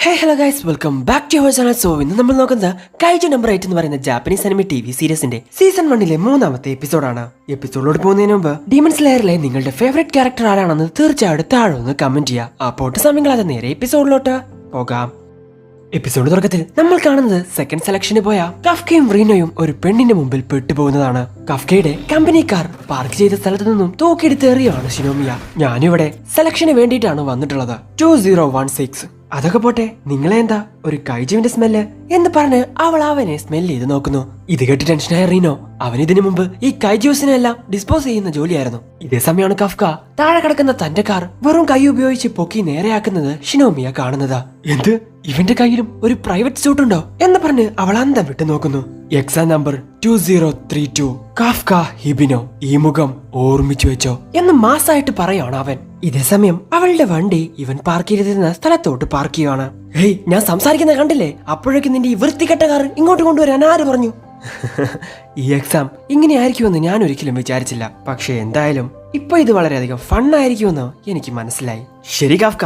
Hey hello guys, welcome back to our channel. So ഇന്ന് നമ്മൾ നോക്കുന്നത് കൈജു നമ്പർ 8 എന്ന് പറയുന്ന ജാപ്പനീസ് അനിമി ടിവി സീരീസിന്റെ സീസൺ 1 മൂന്നാമത്തെ എപ്പിസോഡാണ്. എപ്പിസോഡിലോട് പോകുന്നതിന് മുമ്പ് ഡീമൺ സ്ലെയറിലെ നിങ്ങളുടെ ഫേവറേറ്റ് ക്യാരക്ടർ ആരാണെന്ന് തീർച്ചയായിട്ടും താഴെ ഒന്ന് കമന്റ് ചെയ്യുക. അപ്പോൾ സമയങ്ങളാതെ നേരെ എപ്പിസോഡിലോട്ട് പോകാം. എപ്പിസോഡ് തുടക്കത്തിൽ നമ്മൾ കാണുന്നത് സെക്കൻഡ് സെലക്ഷന് പോയ കഫ്കയും റീനോയും ഒരു പെണ്ണിന്റെ മുമ്പിൽ പെട്ടുപോകുന്നതാണ്. കഫ്കയുടെ കമ്പനി കാർ പാർക്ക് ചെയ്ത സ്ഥലത്ത് നിന്നും തൂക്കിയെടുത്ത് എറിയാണ് ഷിനോമിയ. ഞാനിവിടെ സെലക്ഷന് വേണ്ടിയിട്ടാണ് വന്നിട്ടുള്ളത്. 2016. അതൊക്കെ പോട്ടെ, നിങ്ങളെ എന്താ ഒരു കൈജുവിന്റെ സ്മെല്ല് എന്ന് പറഞ്ഞ് അവൾ അവനെ സ്മെല് ചെയ്ത് നോക്കുന്നു. ഇത് കേട്ട് ടെൻഷനായ റീനോ അവനിതിനു മുമ്പ് ഈ കൈജൂസിനെ എല്ലാം ഡിസ്പോസ് ചെയ്യുന്ന ജോലിയായിരുന്നു. ഇതേ സമയമാണ് കഫ്ക താഴെ കിടക്കുന്ന തന്റെ കാർ വെറും കൈ ഉപയോഗിച്ച് പൊക്കി നേരെയാക്കുന്നത് ഷിനോമിയ കാണുന്നത്. എന്ത്, ഇവന്റെ കയ്യിലും ഒരു പ്രൈവറ്റ് സ്യൂട്ട് ഉണ്ടോ എന്ന് പറഞ്ഞ് അവൾ അന്തം വിട്ടു നോക്കുന്നു. എക്സാം നമ്പർ 2032 കാഫ്ക ഹിബിനോ, ഈ മുഖം ഓർമ്മിച്ചു വെച്ചോ എന്ന് മാസായിട്ട് പറയാണ് അവൻ. ഇതേ സമയം അവളുടെ വണ്ടി ഇവൻ പാർക്ക് ചെയ്തിരുന്ന സ്ഥലത്തോട്ട് പാർക്ക് ചെയ്യുകയാണ്. ഹേയ്, ഞാൻ സംസാരിക്കുന്നത് കണ്ടില്ലേ? അപ്പോഴേക്കും നിന്റെ ഈ വൃത്തികെട്ട കാർ ഇങ്ങോട്ട് കൊണ്ടുവരാൻ ആര് പറഞ്ഞു? ഈ എക്സാം ഇങ്ങനെ ആയിരിക്കുമെന്ന് ഞാൻ ഒരിക്കലും വിചാരിച്ചില്ല. പക്ഷെ എന്തായാലും ഇപ്പൊ ഇത് വളരെയധികം ഫണ്ണായിരിക്കുമെന്ന് എനിക്ക് മനസ്സിലായി. ശരി കാഫ്ക,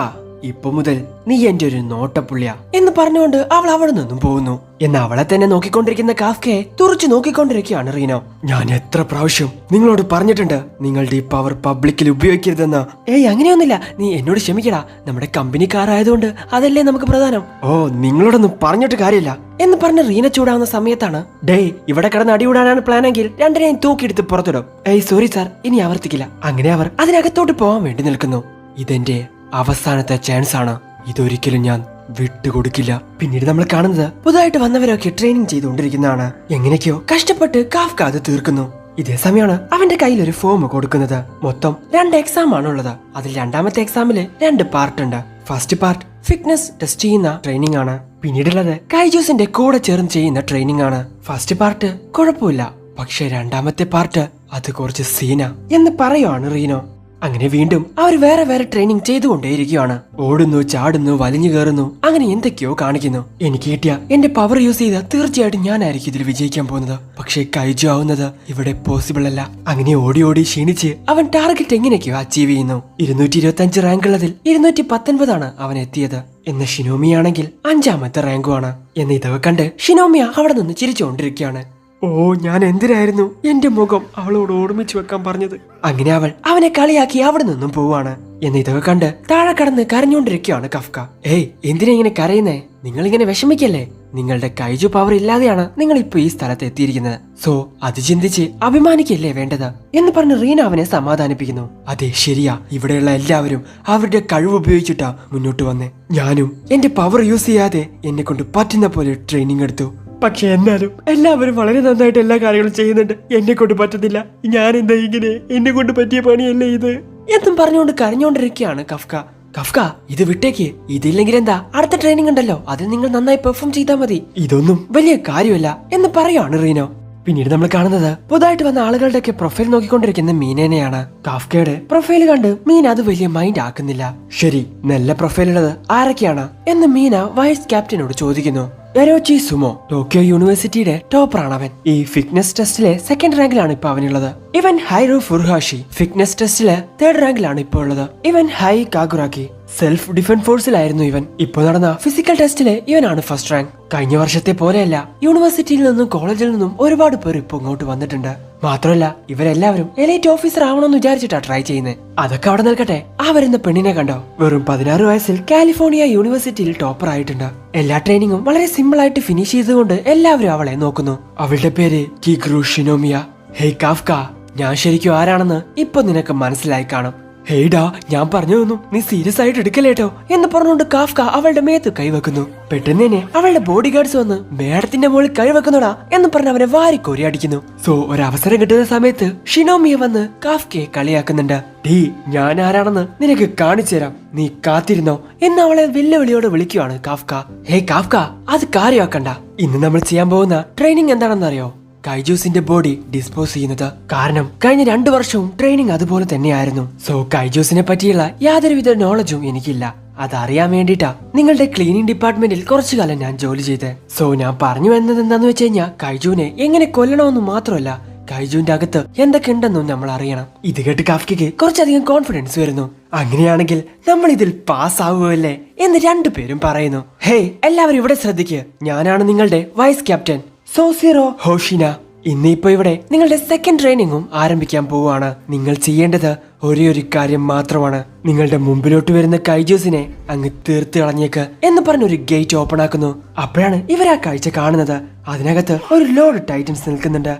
ഇപ്പൊ മുതൽ നീ എന്റെ ഒരു നോട്ടപ്പുള്ളിയാ എന്ന് പറഞ്ഞുകൊണ്ട് അവൾ അവിടെ നിന്നും പോകുന്നു. എന്ന് അവളെ തന്നെ നോക്കിക്കൊണ്ടിരിക്കുന്ന കാഫ്കയെ തുറച്ചു നോക്കിക്കൊണ്ടിരിക്കുകയാണ് റീനോ. ഞാൻ എത്ര പ്രാവശ്യം നിങ്ങളോട് പറഞ്ഞിട്ടുണ്ട് നിങ്ങളുടെ ഈ പവർ പബ്ലിക്കിൽ ഉപയോഗിക്കരുതെന്ന്. ഏയ്, അങ്ങനെയൊന്നുമില്ല, നീ എന്നോട് ക്ഷമിക്കടാ. നമ്മുടെ കമ്പനിക്കാരായതുകൊണ്ട് അതല്ലേ നമുക്ക് പ്രധാനം. ഓ, നിങ്ങളോടൊന്നും പറഞ്ഞിട്ട് കാര്യമില്ല എന്ന് പറഞ്ഞ് റീന ചൂടാവുന്ന സമയത്താണ്, ഡേയ് ഇവിടെ കിടന്ന് അടികൂടാനാണ് പ്ലാനെങ്കിൽ രണ്ടിനെയും തൂക്കിയെടുത്ത് പുറത്തിടും. ഏയ് സോറി സാർ, ഇനി ആവർത്തിക്കില്ല. അങ്ങനെ അവർ അതിനകത്തോട്ട് പോവാൻ വേണ്ടി നിൽക്കുന്നു. ഇതെന്റെ അവസാനത്തെ ചാൻസ് ആണ്, ഇതൊരിക്കലും ഞാൻ വിട്ടുകൊടുക്കില്ല. പിന്നീട് നമ്മൾ കാണുന്നത് പുതുതായിട്ട് വന്നവരൊക്കെ ട്രെയിനിങ് ചെയ്തുകൊണ്ടിരിക്കുന്നതാണ്. എങ്ങനെയൊക്കെയോ കഷ്ടപ്പെട്ട് കാഫ്ക അത് തീർക്കുന്നു. ഇതേ സമയമാണ് അവന്റെ കയ്യിൽ ഒരു ഫോം കൊടുക്കുന്നത്. മൊത്തം 2 എക്സാം ആണുള്ളത്. അതിൽ രണ്ടാമത്തെ എക്സാമില് 2 പാർട്ട് ഉണ്ട്. ഫസ്റ്റ് പാർട്ട് ഫിറ്റ്നസ് ടെസ്റ്റ് ചെയ്യുന്ന ട്രെയിനിങ് ആണ്. പിന്നീടുള്ളത് കൈജൂസിന്റെ കൂടെ ചേർന്ന് ചെയ്യുന്ന ട്രെയിനിങ് ആണ്. ഫസ്റ്റ് പാർട്ട് കുഴപ്പമില്ല, പക്ഷെ രണ്ടാമത്തെ പാർട്ട് അത് കുറച്ച് സീന എന്ന് പറയുവാണ് റീനോ. അങ്ങനെ വീണ്ടും അവർ വേറെ വേറെ ട്രെയിനിങ് ചെയ്തുകൊണ്ടേയിരിക്കുകയാണ്. ഓടുന്നു, ചാടുന്നു, വലിഞ്ഞു കയറുന്നു, അങ്ങനെ എന്തൊക്കെയോ കാണിക്കുന്നു. എനിക്ക് കിട്ടിയ എന്റെ പവർ യൂസ് ചെയ്ത തീർച്ചയായിട്ടും ഞാനായിരിക്കും ഇതിൽ വിജയിക്കാൻ പോകുന്നത്. പക്ഷേ കൈജു ആവുന്നത് ഇവിടെ പോസിബിൾ അല്ല. അങ്ങനെ ഓടി ഓടി ക്ഷീണിച്ച് അവൻ ടാർഗറ്റ് എങ്ങനെയൊക്കെയോ അച്ചീവ് ചെയ്യുന്നു. 225 റാങ്ക് ഉള്ളതിൽ 219 അവൻ എത്തിയത്. എന്ന് ഷിനോമിയാണെങ്കിൽ 5ാമത്തെ റാങ്കുമാണ്. എന്ന് ഇതൊക്കെ കണ്ട് ഷിനോമിയ അവിടെ നിന്ന് ചിരിച്ചുകൊണ്ടിരിക്കുകയാണ്. ഓ, ഞാൻ എന്തിനായിരുന്നു എന്റെ മുഖം അവളോട് ഓർമ്മിച്ചു വെക്കാൻ പറഞ്ഞത്. അങ്ങനെ അവൾ അവനെ കളിയാക്കി അവിടെ നിന്നും പോവാണ്. എന്ന് ഇതൊക്കെ കണ്ട് താഴെ കടന്ന് കരഞ്ഞുകൊണ്ടിരിക്കുകയാണ് കഫ്ക. ഏയ്, എന്തിനാ ഇങ്ങനെ കരയുന്നേ? നിങ്ങൾ ഇങ്ങനെ വിഷമിക്കല്ലേ? നിങ്ങളുടെ കൈജു പവർ ഇല്ലാതെയാണ് നിങ്ങൾ ഇപ്പൊ ഈ സ്ഥലത്ത് എത്തിയിരിക്കുന്നത്. സോ അത് ചിന്തിച്ച് അഭിമാനിക്കല്ലേ വേണ്ടത് എന്ന് പറഞ്ഞ് റീന അവനെ സമാധാനിപ്പിക്കുന്നു. അതെ, ശരിയാ, ഇവിടെയുള്ള എല്ലാവരും അവരുടെ കഴിവ് ഉപയോഗിച്ചിട്ടാ മുന്നോട്ട് വന്നേ. ഞാനും എന്റെ പവർ യൂസ് ചെയ്യാതെ എന്നെ കൊണ്ട് പറ്റുന്ന പോലെ ട്രെയിനിങ് എടുത്തു. പക്ഷെ എന്നാലും എല്ലാവരും വളരെ നന്നായിട്ട് എല്ലാ കാര്യങ്ങളും ചെയ്യുന്നുണ്ട്. എന്നെ കൊണ്ട് പറ്റുന്നില്ല. ഞാൻ എന്താ ഇങ്ങനെ? എന്നെ കൊണ്ട് പറ്റിയ പണിയല്ലേ ഇത് എന്നും പറഞ്ഞുകൊണ്ട് കരഞ്ഞുകൊണ്ടിരിക്കുകയാണ് കഫ്ക. കഫ്ക, ഇത് വിട്ടേക്ക്. ഇതില്ലെങ്കിൽ എന്താ, അടുത്ത ട്രെയിനിങ് ഉണ്ടല്ലോ, അതിൽ നിങ്ങൾ നന്നായി പെർഫോം ചെയ്താൽ മതി. ഇതൊന്നും വലിയ കാര്യമല്ല എന്ന് പറയാണ് റീനോ. പിന്നീട് നമ്മൾ കാണുന്നത് പുതുതായിട്ട് വന്ന ആളുകളുടെ ഒക്കെ പ്രൊഫൈൽ നോക്കിക്കൊണ്ടിരിക്കുന്ന മീനേനെയാണ്. കാഫ്കയുടെ പ്രൊഫൈൽ കണ്ട് മീന അത് വലിയ മൈൻഡ് ആക്കുന്നില്ല. ശരി, നല്ല പ്രൊഫൈൽ ഉള്ളത് ആരൊക്കെയാണ് എന്ന് മീന വൈസ് ക്യാപ്റ്റനോട് ചോദിക്കുന്നു. എരോച്ചി സുമോ, ടോക്കിയോ യൂണിവേഴ്സിറ്റിയുടെ ടോപ്പറാണ് അവൻ. ഈ ഫിറ്റ്നസ് ടെസ്റ്റിലെ 2nd റാങ്കിലാണ് ഇപ്പൊ അവനുള്ളത്. ഇവൻ ഹൈറു ഫുർഹാഷി ഫിറ്റ്നസ് ടെസ്റ്റില് 3rd റാങ്കിലാണ് ഇപ്പൊ ഉള്ളത്. ഇവൻ ഹൈ കാഗുറാക്കി സെൽഫ് ഡിഫൻസ് ഫോഴ്സിലായിരുന്നു ഇവൻ. ഇപ്പൊ നടന്ന ഫിസിക്കൽ ടെസ്റ്റില് ഇവനാണ് ഫസ്റ്റ് റാങ്ക്. കഴിഞ്ഞ വർഷത്തെ പോലെയല്ല, യൂണിവേഴ്സിറ്റിയിൽ നിന്നും കോളേജിൽ നിന്നും ഒരുപാട് പേർ ഇപ്പൊ ഇങ്ങോട്ട് വന്നിട്ടുണ്ട്. മാത്രമല്ല ഇവരെല്ലാവരും എലൈറ്റ് ഓഫീസർ ആവണമെന്ന് വിചാരിച്ചിട്ടാ ട്രൈ ചെയ്യുന്നത്. അതൊക്കെ അവിടെ നിൽക്കട്ടെ, ആ വരുന്ന പെണ്ണിനെ കണ്ടോ? വെറും 16 വയസ്സിൽ കാലിഫോർണിയ യൂണിവേഴ്സിറ്റിയിൽ ടോപ്പർ ആയിട്ടുണ്ട്. എല്ലാ ട്രെയിനിങ്ങും വളരെ സിമ്പിൾ ആയിട്ട് ഫിനിഷ് ചെയ്തുകൊണ്ട് എല്ലാവരും അവളെ നോക്കുന്നു. അവളുടെ പേര് കിഗ്രു ഷിനോമിയ. ഹേയ് കാഫ്ക, ഞാൻ ശരിക്കും ആരാണെന്ന് ഇപ്പൊ നിനക്ക് മനസ്സിലായി കാണും. ഹേയ്ഡാ, ഞാൻ പറഞ്ഞതൊന്നും നീ സീരിയസ് ആയിട്ട് എടുക്കല്ലേട്ടോ എന്ന് പറഞ്ഞുകൊണ്ട് കാഫ്ക അവളുടെ മേത്ത് കൈവെക്കുന്നു. പെട്ടെന്ന് തന്നെ അവളുടെ ബോഡി ഗാർഡ്സ് വന്ന് മേഡത്തിന്റെ മുകളിൽ കൈവെക്കുന്നോടാ എന്ന് പറഞ്ഞ് അവനെ വാരിക്കോരി അടിക്കുന്നു. സോ ഒരവസരം കിട്ടുന്ന സമയത്ത് ഷിനോമിയ വന്ന് കാഫ്കയെ കളിയാക്കുന്നുണ്ട്. ഡീ, ഞാൻ ആരാണെന്ന് നിനക്ക് കാണിച്ചു തരാം, നീ കാത്തിരുന്നോ എന്ന് അവളെ വെല്ലുവിളിയോട് വിളിക്കുവാണ് കാഫ്ക. ഹേ കാഫ്ക, അത് കാര്യമാക്കണ്ട. ഇന്ന് നമ്മൾ ചെയ്യാൻ പോകുന്ന ട്രെയിനിങ് എന്താണെന്നറിയോ? കൈജൂസിന്റെ ബോഡി ഡിസ്പോസ് ചെയ്യുന്നത്. കാരണം കഴിഞ്ഞ 2 വർഷവും ട്രെയിനിങ് അതുപോലെ തന്നെയായിരുന്നു. സോ കൈജൂസിനെ പറ്റിയുള്ള യാതൊരുവിധ നോളജും എനിക്കില്ല. അതറിയാൻ വേണ്ടിട്ടാ നിങ്ങളുടെ ക്ലീനിങ് ഡിപ്പാർട്ട്മെന്റിൽ കുറച്ചു കാലം ഞാൻ ജോലി ചെയ്തേ. സോ ഞാൻ പറഞ്ഞു വരുന്നത് എന്താന്ന് വെച്ച് കഴിഞ്ഞാൽ കൈജുവിനെ എങ്ങനെ കൊല്ലണമെന്ന് മാത്രമല്ല, കൈജുവിന്റെ അകത്ത് എന്തൊക്കെ ഉണ്ടെന്നും നമ്മൾ അറിയണം. ഇത് കേട്ട് കാഫ്കയ്ക്ക് കുറച്ചധികം കോൺഫിഡൻസ് വരുന്നു. അങ്ങനെയാണെങ്കിൽ നമ്മൾ ഇതിൽ പാസ്സാവുമല്ലേ എന്ന് രണ്ടുപേരും പറയുന്നു. ഹേയ്, എല്ലാവരും ഇവിടെ ശ്രദ്ധിക്കുക. ഞാനാണ് നിങ്ങളുടെ വൈസ് ക്യാപ്റ്റൻ സോസിറോ ഹോഷിന. ഇന്നിപ്പോ ഇവിടെ നിങ്ങളുടെ സെക്കൻഡ് ട്രെയിനിങ്ങും ആരംഭിക്കാൻ പോവുകയാണ്. നിങ്ങൾ ചെയ്യേണ്ടത് ഒരേ ഒരു കാര്യം മാത്രമാണ്. നിങ്ങളുടെ മുമ്പിലോട്ട് വരുന്ന കൈജൂസിനെ അങ്ങ് തീർത്ത് കളഞ്ഞേക്ക് എന്ന് പറഞ്ഞൊരു ഗേറ്റ് ഓപ്പൺ ആക്കുന്നു. അപ്പോഴാണ് ഇവർ ആ കാഴ്ച കാണുന്നത്. അതിനകത്ത് ഒരു ലോഡ് ടൈറ്റൻസ് നിൽക്കുന്നുണ്ട്.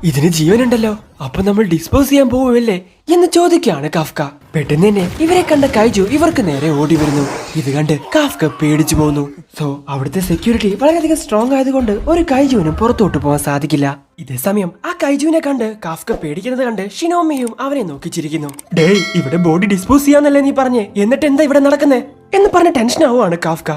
ഇതിന് ജീവനുണ്ടല്ലോ, അപ്പൊ നമ്മൾ ഡിസ്പോസ് ചെയ്യാൻ പോവുമല്ലേ എന്ന് ചോദിക്കുകയാണ് കാഫ്ക. പെട്ടെന്ന് തന്നെ ഇവരെ കണ്ട കൈജു ഇവർക്ക് നേരെ ഓടി വരുന്നു. ഇത് കണ്ട് കാഫ്ക പേടിച്ചു പോകുന്നു. സോ അവിടുത്തെ സെക്യൂരിറ്റി വളരെയധികം സ്ട്രോങ് ആയതുകൊണ്ട് ഒരു കൈജുവിനും പുറത്തോട്ട് പോകാൻ സാധിക്കില്ല. ഇതേ സമയം ആ കൈജുവിനെ കണ്ട് കാഫ്ക പേടിക്കുന്നത് കണ്ട് ഷിനോമിയും അവനെ നോക്കിച്ചിരിക്കുന്നു. ഡേയ്, ഇവിടെ ബോഡി ഡിസ്പോസ് ചെയ്യാന്നല്ലേ നീ പറഞ്ഞേ, എന്നിട്ട് എന്താ ഇവിടെ നടക്കുന്നേ എന്ന് പറഞ്ഞ ടെൻഷൻ ആവുകയാണ് കാഫ്ക.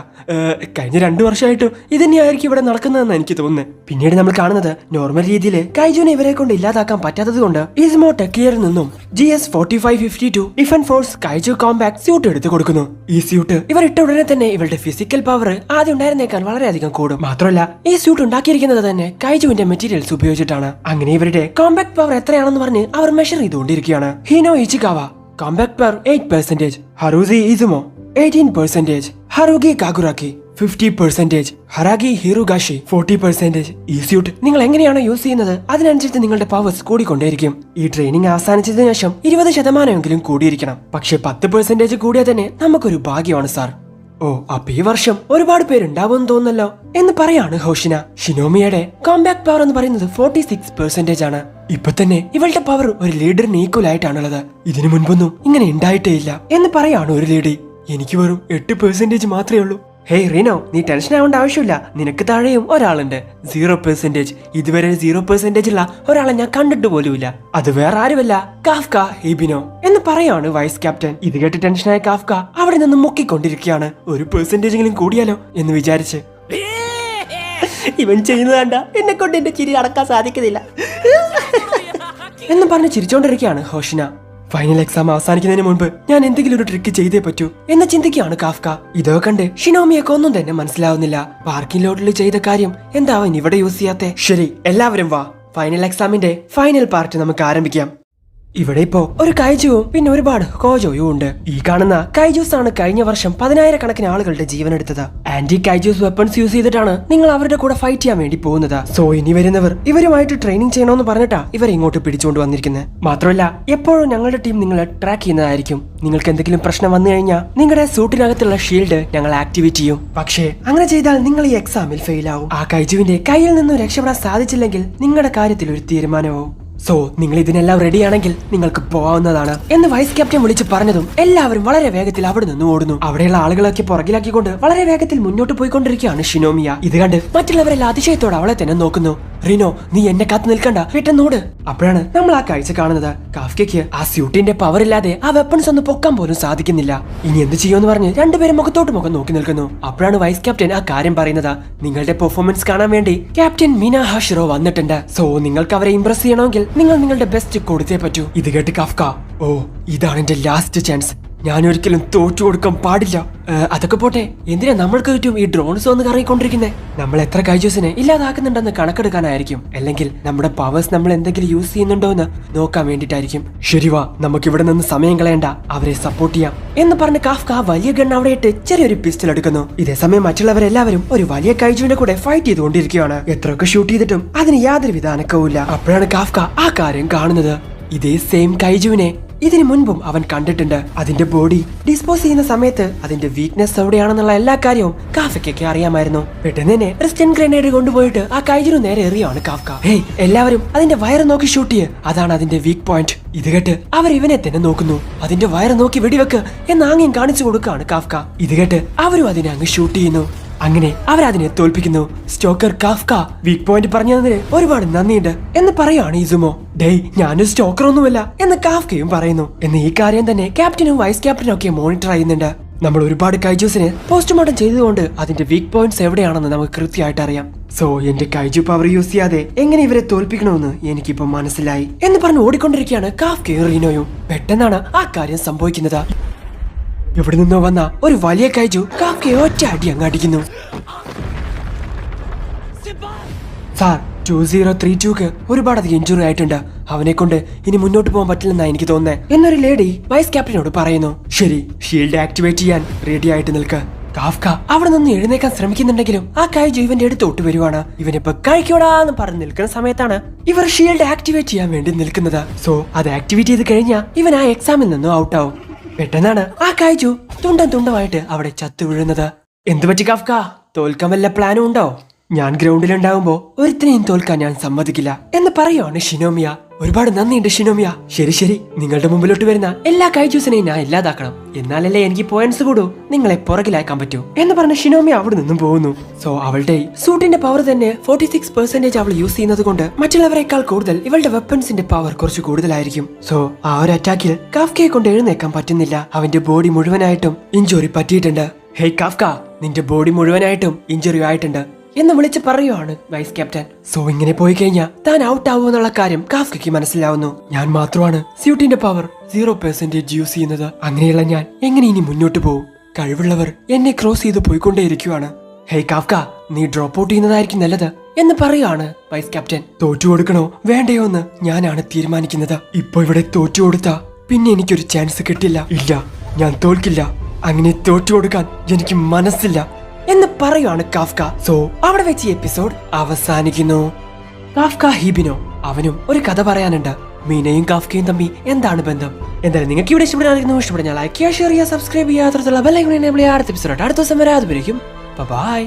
കഴിഞ്ഞ 2 വർഷമായിട്ടും ഇത് തന്നെയായിരിക്കും ഇവിടെ നടക്കുന്നതെന്ന് എനിക്ക് തോന്നുന്നത്. പിന്നീട് നമ്മൾ കാണുന്നത് നോർമൽ രീതിയിൽ കൈജുവിനെ ഇവരെ കൊണ്ട് ഇല്ലാതാക്കാൻ പറ്റാത്തത് കൊണ്ട് ഇസ്മോ ടെക്കിയറിൽ നിന്നും GS-4552 defence force kaiju compact suit എടുത്തു കൊടുക്കുന്നു. ഈ സ്യൂട്ട് ഇവർ ഇട്ട ഉടനെ തന്നെ ഇവരുടെ ഫിസിക്കൽ പവർ ആദ്യം ഉണ്ടായിരുന്നേക്കാൾ വളരെയധികം കൂടും. മാത്രമല്ല ഈ സ്യൂട്ട് ഉണ്ടാക്കിയിരിക്കുന്നത് തന്നെ കൈജുവിന്റെ മെറ്റീരിയൽസ് ഉപയോഗിച്ചിട്ടാണ്. അങ്ങനെ ഇവരുടെ കോമ്പാക്ട് പവർ എത്രയാണെന്ന് പറഞ്ഞ് അവർ മെഷർ ചെയ്തുകൊണ്ടിരിക്കുകയാണ്. ഹിനോ ഇച്ചികാവ കോമ്പാക്ട് പവർ 8%, ഹറൂസി ഇസുമോ 18%, ഹറുഗി കാഗുറാക്കി 50%, ഹറാഗി ഹിറുഗാഷി 40%. ഈ സ്യൂട്ട് നിങ്ങൾ എങ്ങനെയാണോ യൂസ് ചെയ്യുന്നത് അതിനനുസരിച്ച് നിങ്ങളുടെ പവേഴ്സ് കൂടിക്കൊണ്ടേയിരിക്കും. ഈ ട്രെയിനിങ് അവസാനിച്ചതിനു ശേഷം 20% കൂടിയിരിക്കണം. പക്ഷെ 10% കൂടിയാൽ തന്നെ നമുക്കൊരു ഭാഗ്യമാണ് സാർ. ഓ, അപ്പൊ ഈ വർഷം ഒരുപാട് പേരുണ്ടാവുമെന്ന് തോന്നുന്നല്ലോ എന്ന് പറയാണ് ഹോഷിന. ഷിനോമിയുടെ കോമ്പാക്ട് പവർ എന്ന് പറയുന്നത് 46% ആണ്. ഇപ്പൊ തന്നെ ഇവളുടെ പവർ ഒരു ലീഡറിന് ഈക്വൽ ആയിട്ടാണുള്ളത്. ഇതിനു മുൻപൊന്നും ഇങ്ങനെ ഉണ്ടായിട്ടേ ഇല്ല എന്ന് പറയാണ് ഒരു ലേഡി. എനിക്ക് വെറും 8% മാത്രമേ ഉള്ളൂ. ഹേയ് റീനോ, നീ ടെൻഷൻ ആവേണ്ട ആവശ്യമില്ല. നിനക്ക് താഴെയും ഒരാളുണ്ട് 0%. ഇതുവരെ 0% ഉള്ള ഒരാളെ ഞാൻ കണ്ടിട്ട് പോലുമില്ല. അത് വേറെ ആരുമല്ല, കാഫ്ക ഹീബിനോ എന്ന് പറയാണ് വൈസ് ക്യാപ്റ്റൻ. ഇത് കേട്ട് ടെൻഷനായ കാഫ്ക അവിടെ നിന്ന് മുക്കിക്കൊണ്ടിരിക്കുകയാണ്. ഒരു പെർസെന്റേജെങ്കിലും കൂടിയാലോ എന്ന് വിചാരിച്ച്. ഇവൻ ചെയ്യുന്നത് കണ്ട എന്നെ കൊണ്ട് എന്റെ ചിരി അടക്കാൻ സാധിക്കുന്നില്ല എന്ന് പറഞ്ഞ് ചിരിച്ചോണ്ടിരിക്കുകയാണ് ഹോഷിന. ഫൈനൽ എക്സാം അവസാനിക്കുന്നതിന് മുൻപ് ഞാൻ എന്തെങ്കിലും ഒരു ട്രിക്ക് ചെയ്തേ പറ്റൂ എന്ന് ചിന്തിക്കുകയാണ് കാഫ്ക. ഇതൊക്കെ കണ്ട് ഷിനോമിയൊക്കെ ഒന്നും തന്നെ മനസ്സിലാവുന്നില്ല. പാർക്കിംഗ് ലോട്ടിൽ ചെയ്ത കാര്യം എന്താവൻ ഇവിടെ യൂസ് ചെയ്യാത്തെ? ശരി, എല്ലാവരും വാ, ഫൈനൽ എക്സാമിന്റെ ഫൈനൽ പാർട്ട് നമുക്ക് ആരംഭിക്കാം. ഇവിടെ ഇപ്പോ ഒരു കൈജുവും പിന്നെ ഒരുപാട് കോജോയും ഉണ്ട്. ഈ കാണുന്ന കൈജൂസ് ആണ് കഴിഞ്ഞ വർഷം 10,000 ആളുകളുടെ ജീവൻ എടുത്തത്. ആന്റി കൈജൂസ് വെപ്പൺസ് യൂസ് ചെയ്തിട്ടാണ് നിങ്ങൾ അവരുടെ കൂടെ ഫൈറ്റ് ചെയ്യാൻ വേണ്ടി പോകുന്നത്. സോ ഇനി വരുന്നവർ ഇവരുമായിട്ട് ട്രെയിനിങ് ചെയ്യണമെന്ന് പറഞ്ഞിട്ടാ ഇവരെ ഇങ്ങോട്ട് പിടിച്ചുകൊണ്ട് വന്നിരിക്കുന്നത്. മാത്രമല്ല എപ്പോഴും ഞങ്ങളുടെ ടീം നിങ്ങളെ ട്രാക്ക് ചെയ്യുന്നതായിരിക്കും. നിങ്ങൾക്ക് എന്തെങ്കിലും പ്രശ്നം വന്നു കഴിഞ്ഞാൽ നിങ്ങളുടെ സൂട്ടിനകത്തുള്ള ഷീൽഡ് ഞങ്ങൾ ആക്ടിവേറ്റ് ചെയ്യും. പക്ഷേ അങ്ങനെ ചെയ്താൽ നിങ്ങൾ ഈ എക്സാമിൽ ഫെയിൽ ആവും. ആ കൈജുവിന്റെ കയ്യിൽ നിന്നും രക്ഷപ്പെടാൻ സാധിച്ചില്ലെങ്കിൽ നിങ്ങളുടെ കാര്യത്തിൽ ഒരു തീരുമാനമാവും. സോ നിങ്ങൾ ഇതിനെല്ലാം റെഡിയാണെങ്കിൽ നിങ്ങൾക്ക് പോവാവുന്നതാണ് എന്ന് വൈസ് ക്യാപ്റ്റൻ വിളിച്ച് പറഞ്ഞതും എല്ലാവരും വളരെ വേഗത്തിൽ അവിടെ നിന്ന് ഓടുന്നു. അവിടെയുള്ള ആളുകളൊക്കെ പുറകിലാക്കിക്കൊണ്ട് വളരെ വേഗത്തിൽ മുന്നോട്ട് പോയിക്കൊണ്ടിരിക്കുകയാണ് ഷിനോമിയ. ഇത് കണ്ട് മറ്റുള്ളവരെല്ലാം അതിശയത്തോടെ അവളെ തന്നെ നോക്കുന്നു. റിനോ, നീ എന്നെ കാത്തു നിൽക്കണ്ട, പെട്ടെന്നോട്. അപ്പോഴാണ് നമ്മൾ ആ കാഴ്ച കാണുന്നത്. കാഫ്കയ്ക്ക് ആ സ്യൂട്ടിന്റെ പവർ ഇല്ലാതെ ആ വെപ്പൺസ് ഒന്ന് പൊക്കാൻ പോലും സാധിക്കുന്നില്ല. ഇനി എന്ത് ചെയ്യുമെന്ന് പറഞ്ഞ് രണ്ടുപേരും മുഖത്തോട്ട് മുഖം നോക്കി നിൽക്കുന്നു. അപ്പോഴാണ് വൈസ് ക്യാപ്റ്റൻ ആ കാര്യം പറയുന്നത്. നിങ്ങളുടെ പെർഫോമൻസ് കാണാൻ വേണ്ടി ക്യാപ്റ്റൻ മീന ഹാഷിറോ വന്നിട്ടുണ്ട്. സോ നിങ്ങൾക്ക് അവരെ ഇംപ്രസ് ചെയ്യണമെങ്കിൽ നിങ്ങൾ നിങ്ങളുടെ ബെസ്റ്റ് കൊടുത്തേ പറ്റൂ. ഇത് കേട്ട് കാഫ്ക, ഓ ഇതാണ് എന്റെ ലാസ്റ്റ് ചാൻസ്, ഞാൻ ഒരിക്കലും തോറ്റു കൊടുക്കാൻ പാടില്ല. അതൊക്കെ പോട്ടെ, എന്തിനാ നമ്മൾക്ക് ചുറ്റും ഈ ഡ്രോൺസ് വന്ന് കറങ്ങിക്കൊണ്ടിരിക്കുന്നേ? നമ്മൾ എത്ര കൈജൂസിനെ ഇല്ലാതാക്കുന്നുണ്ടെന്ന് കണക്കെടുക്കാനായിരിക്കും, അല്ലെങ്കിൽ നമ്മുടെ പവേഴ്സ് നമ്മൾ എന്തെങ്കിലും യൂസ് ചെയ്യുന്നുണ്ടോ എന്ന് നോക്കാൻ വേണ്ടിട്ടായിരിക്കും. ശരിവാ, നമുക്ക് ഇവിടെ നിന്ന് സമയം കളയണ്ട, അവരെ സപ്പോർട്ട് ചെയ്യാം എന്ന് പറഞ്ഞ് കാഫ്ക വലിയ ഗൺ അവിടെ ഇട്ട് ചെറിയൊരു പിസ്റ്റൽ എടുക്കുന്നു. ഇതേസമയം മറ്റുള്ളവരെല്ലാവരും ഒരു വലിയ കൈജുവിന്റെ കൂടെ ഫൈറ്റ് ചെയ്തുകൊണ്ടിരിക്കുകയാണ്. എത്രയൊക്കെ ഷൂട്ട് ചെയ്തിട്ടും അതിന് യാതൊരുവിധ അനക്കവുമില്ല. അപ്പോഴാണ് കാഫ്ക ആ കാര്യം കാണുന്നത്. ഇതേ സെയിം കൈജുവിനെ ഇതിനു മുൻപും അവൻ കണ്ടിട്ടുണ്ട്. അതിന്റെ ബോഡി ഡിസ്പോസ് ചെയ്യുന്ന സമയത്ത് അതിന്റെ വീക്ക്നെസ് എവിടെയാണെന്നുള്ള എല്ലാ കാര്യവും കാഫയ്ക്കൊക്കെ അറിയാമായിരുന്നു. പെട്ടെന്ന് തന്നെ റിസ്റ്റൻ ഗ്രനേഡ് കൊണ്ടുപോയിട്ട് ആ കൈജിനു നേരെ എറിയാണ് കാഫ്ക. ഹേയ്, എല്ലാവരും അതിന്റെ വയറ് നോക്കി ഷൂട്ട് ചെയ്യ്, അതാണ് അതിന്റെ വീക്ക് പോയിന്റ്. ഇത് കേട്ട് അവർ ഇവനെ തന്നെ നോക്കുന്നു. അതിന്റെ വയറ് നോക്കി വെടിവെക്ക് എന്ന് ആംഗ്യം കാണിച്ചു കൊടുക്കുകയാണ് കാഫ്ക. ഇത് കേട്ട് അവരും അതിനെ അങ്ങ് ഷൂട്ട് ചെയ്യുന്നു. അങ്ങനെ അവരതിനെ തോൽപ്പിക്കുന്നു. സ്റ്റോക്കർ കാഫ്ക വീക്ക് പോയിന്റ് പറഞ്ഞതിന് ഒരുപാട് നന്ദിയുണ്ട് എന്ന് പറയാണ് ഇസുമോ. ഡേയ്, ഞാനൊരു സ്റ്റോക്കർ ഒന്നുമല്ല എന്ന് കാഫ്കയും പറയുന്നു. എന്ന് ഈ കാര്യം തന്നെ ക്യാപ്റ്റനും വൈസ് ക്യാപ്റ്റനും ഒക്കെ മോണിറ്റർ ചെയ്യുന്നുണ്ട്. നമ്മൾ ഒരുപാട് കൈജൂസിന് പോസ്റ്റ്മോർട്ടം ചെയ്തുകൊണ്ട് അതിന്റെ വീക്ക് പോയിന്റ്സ് എവിടെയാണെന്ന് നമുക്ക് കൃത്യമായിട്ട് അറിയാം. സോ എന്റെ കൈജു പവർ യൂസ് ചെയ്യാതെ എങ്ങനെ ഇവരെ തോൽപ്പിക്കണമെന്ന് എനിക്കിപ്പോ മനസ്സിലായി എന്ന് പറഞ്ഞ് ഓടിക്കൊണ്ടിരിക്കുകയാണ് കാഫ്കയും റീനോയും. പെട്ടെന്നാണ് ആ കാര്യം സംഭവിക്കുന്നത്. എവിടെ നിന്നോ വന്ന ഒരു വലിയ കൈജു കാഫ്കയെ ഒറ്റ അടി അങ്ങ് അടിക്കുന്നു. സാർ, 2032ക്ക് ഒരുപാടധികം ഇഞ്ചുറി ആയിട്ടുണ്ട്. അവനെ കൊണ്ട് ഇനി മുന്നോട്ട് പോകാൻ പറ്റില്ലെന്നാ എനിക്ക് തോന്നുന്നത് എന്നൊരു ലേഡി വൈസ് ക്യാപ്റ്റനോട് പറയുന്നു. ശരി, ഷീൽഡ് ആക്ടിവേറ്റ് ചെയ്യാൻ റെഡി ആയിട്ട് നിൽക്ക. കാഫ്ക അവിടെ നിന്ന് എഴുന്നേക്കാൻ ശ്രമിക്കുന്നുണ്ടെങ്കിലും ആ കായ്ജു ഇവന്റെ അടുത്തോട്ട് വരുവാണ്. ഇവനിപ്പോ കഴിക്കോടാന്ന് പറഞ്ഞ് നിൽക്കുന്ന സമയത്താണ് ഇവർ ഷീൽഡ് ആക്ടിവേറ്റ് ചെയ്യാൻ വേണ്ടി നിൽക്കുന്നത്. സോ അത് ആക്ടിവേറ്റ് ചെയ്ത് കഴിഞ്ഞാൽ ഇവൻ ആ എക്സാമിൽ നിന്നും ഔട്ടാവും. പെട്ടെന്നാണ് ആ കായ്ജു തുണ്ടമായിട്ട് അവിടെ ചത്തു വീഴുന്നത്. എന്തു പറ്റി കാഫ്ക? തോൽക്കാൻ വല്ല പ്ലാനും ഉണ്ടോ? ഞാൻ ഗ്രൗണ്ടിലുണ്ടാവുമ്പോ ഒരുത്തിനെയും തോൽക്കാൻ ഞാൻ സമ്മതിക്കില്ല എന്ന് പറയുവാണ് ഷിനോമിയ. ഒരുപാട് നന്ദിയുണ്ട് ഷിനോമിയ. ശരി, നിങ്ങളുടെ മുമ്പിലോട്ട് വരുന്ന എല്ലാ കൈജൂസിനെയും ഞാൻ ഇല്ലാതാക്കണം, എന്നാലല്ലേ എനിക്ക് പോയിന്റ്സ് കൂടൂ, നിങ്ങളെ പുറകിലാക്കാൻ പറ്റൂ എന്ന് പറഞ്ഞ ഷിനോമിയ അവിടെ നിന്നും പോകുന്നു. സോ അവളുടെ സൂട്ടിന്റെ പവർ തന്നെ 46% അവൾ യൂസ് ചെയ്യുന്നത് കൊണ്ട് മറ്റുള്ളവരെക്കാൾ കൂടുതൽ ഇവളുടെ വെപ്പൺസിന്റെ പവർ കുറച്ച് കൂടുതലായിരിക്കും. സോ ആ ഒരു അറ്റാക്കിൽ കാഫ്കയെ കൊണ്ട് എഴുന്നേക്കാൻ പറ്റുന്നില്ല. അവന്റെ ബോഡി മുഴുവനായിട്ടും ഇഞ്ചുറി പറ്റിയിട്ടുണ്ട്. ഹേയ് കാഫ്ക, നിന്റെ ബോഡി മുഴുവനായിട്ടും ഇഞ്ചുറി ആയിട്ടുണ്ട് എന്ന് വിളിച്ച് പറയുവാണ് വൈസ് ക്യാപ്റ്റൻ. സോ ഇങ്ങനെ പോയി കഴിഞ്ഞാൽ താൻ ഔട്ട് ആവുമെന്നുള്ള കാര്യം കാഫ്കയ്ക്ക് മനസ്സിലാവുന്നു. ഞാൻ മാത്രമാണ് സ്യൂട്ടിന്റെ പവർ 0% യൂസ് ചെയ്യുന്നത്. അങ്ങനെയുള്ള ഞാൻ എങ്ങനെ ഇനി മുന്നോട്ട് പോകും? കഴിവുള്ളവർ എന്നെ ക്രോസ് ചെയ്ത് പോയിക്കൊണ്ടേയിരിക്കുവാണ്. ഹേയ് കാഫ്ക, നീ ഡ്രോപ്പ് ഔട്ട് ചെയ്യുന്നതായിരിക്കും നല്ലത് എന്ന് പറയുവാണ് വൈസ് ക്യാപ്റ്റൻ. തോറ്റു കൊടുക്കണോ വേണ്ടയോ എന്ന് ഞാനാണ് തീരുമാനിക്കുന്നത്. ഇപ്പൊ ഇവിടെ തോറ്റു കൊടുത്താ പിന്നെ എനിക്കൊരു ചാൻസ് കിട്ടില്ല. ഇല്ല, ഞാൻ തോൽക്കില്ല. അങ്ങനെ തോറ്റു കൊടുക്കാൻ എനിക്ക് മനസ്സില്ല എന്ന് പറയുവാണ് കാഫ്ക. സോ അവിടെ വെച്ച് എപ്പിസോഡ് അവസാനിക്കുന്നു. കാഫ്ക ഹീബിനോ അവനും ഒരു കഥ പറയാനുണ്ട്. മീനയും കാഫ്കയും തമ്മിൽ എന്താണ് ബന്ധം? എന്തായാലും നിങ്ങൾക്ക് ഇവിടെ ഇഷ്ടപ്പെടാൻ ലൈക്ക് ചെയ്യുക, ഷെയർ ചെയ്യുക, സബ്സ്ക്രൈബ് ചെയ്യുക, അടുത്ത എപ്പിസോഡ് അടുത്ത ദിവസം വരാതെ ബൈ.